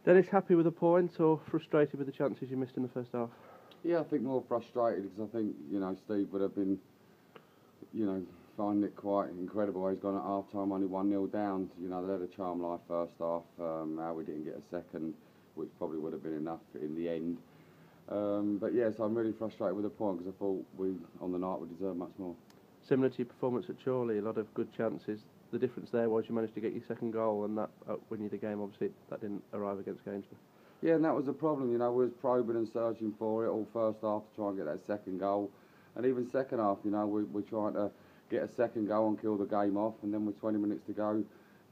Dennis, happy with the point or frustrated with the chances you missed in the first half? Yeah, I think more frustrated because I think, Steve would have been, finding it quite incredible. He's gone at half time only 1-0 down. They had a charm life first half. How we didn't get a second, which probably would have been enough in the end. But yes, I'm really frustrated with the point because I thought we, on the night, would deserve much more. Similar to your performance at Chorley, a lot of good chances. The difference there was you managed to get your second goal, and that win you the game. Obviously, that didn't arrive against Gainsborough. Yeah, and that was the problem. We was probing and searching for it all first half to try and get that second goal, and even second half. We're trying to get a second goal and kill the game off, and then with 20 minutes to go,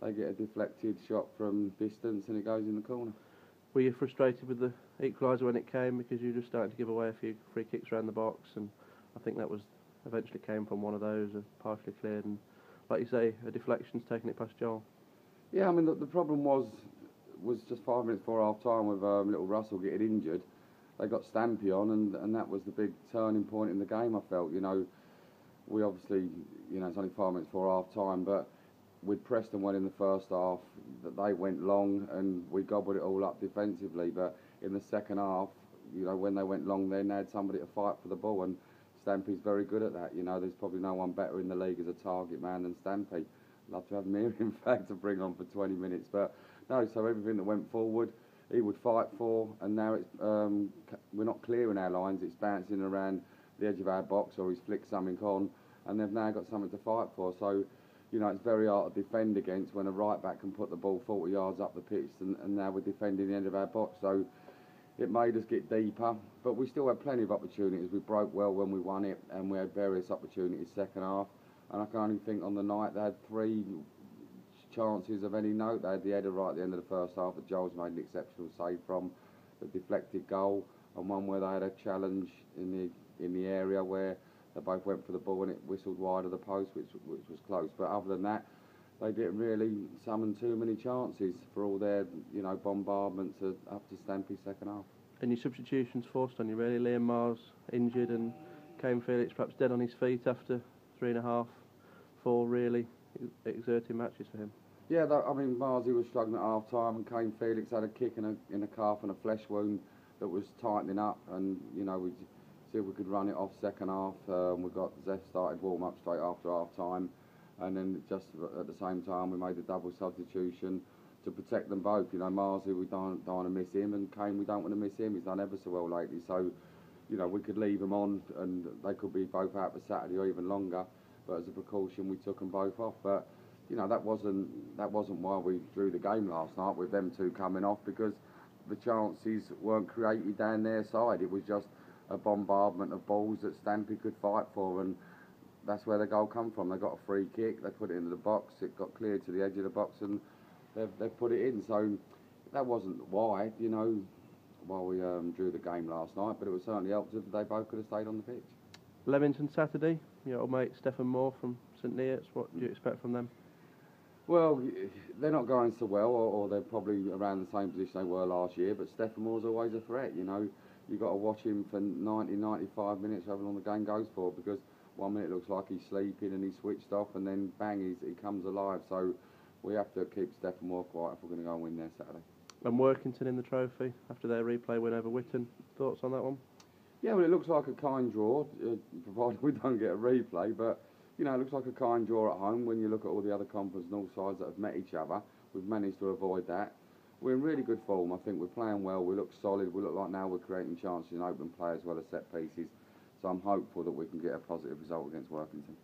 they get a deflected shot from distance and it goes in the corner. Were you frustrated with the equaliser when it came because you were just starting to give away a few free kicks around the box, and I think that was eventually came from one of those, partially cleared, and like you say, a deflection's taking it past Joel. Yeah, I mean the problem was just 5 minutes before half time with little Russell getting injured. They got Stampy on, and that was the big turning point in the game. I felt, we obviously, it's only 5 minutes before half time, but with Preston went in the first half, that they went long and we gobbled it all up defensively. But in the second half, when they went long, then they had somebody to fight for the ball, and Stampy's very good at that. There's probably no one better in the league as a target man than Stampy. Love to have him here, in fact, to bring on for 20 minutes. But no, so everything that went forward, he would fight for, and now it's we're not clearing our lines. It's bouncing around the edge of our box, or he's flicked something on, and they've now got something to fight for. So, it's very hard to defend against when a right back can put the ball 40 yards up the pitch, and now we're defending the end of our box. So it made us get deeper, but we still had plenty of opportunities. We broke well when we won it, and we had various opportunities second half. And I can only think on the night they had 3 chances of any note. They had the header right at the end of the first half that Joel's made an exceptional save from, the deflected goal, and one where they had a challenge in the area where they both went for the ball and it whistled wide of the post, which was close. But other than that, they didn't really summon too many chances for all their bombardments up to Stampy's second half. And your substitutions forced on you really. Liam Mars injured and Kane Felix perhaps dead on his feet after 3.5, 4 really exerting matches for him. Yeah, Marzi was struggling at half time, and Kane Felix had a kick in a calf and a flesh wound that was tightening up, and we see if we could run it off second half. We got Zef started warm up straight after half time, and then just at the same time we made a double substitution to protect them both. Marzi, we don't want to miss him, and Kane, we don't want to miss him. He's done ever so well lately, so we could leave them on and they could be both out for Saturday or even longer, but as a precaution we took them both off. But that wasn't why we drew the game last night with them 2 coming off, because the chances weren't created down their side. It was just a bombardment of balls that Stampy could fight for, and that's where the goal come from. They got a free kick, they put it into the box, it got cleared to the edge of the box, and they've put it in. So that wasn't why we drew the game last night, but it would certainly help if they both could have stayed on the pitch. Leamington Saturday, your old mate Stephen Moore from St Neots, what do you expect from them? Well, they're not going so well, or they're probably around the same position they were last year, but Stephen Moore's always a threat. You've got to watch him for 90, 95 minutes, however long the game goes for, because 1 minute it looks like he's sleeping and he's switched off, and then bang, he comes alive. So we have to keep Stephen Moore quiet if we're going to go and win there Saturday. And Workington in the trophy after their replay win over Witton. Thoughts on that one? Yeah, well, it looks like a kind draw, provided we don't get a replay, but it looks like a kind draw at home when you look at all the other conference and all sides that have met each other. We've managed to avoid that. We're in really good form. I think we're playing well. We look solid. We look like now we're creating chances in open play as well as set pieces. So I'm hopeful that we can get a positive result against Workington.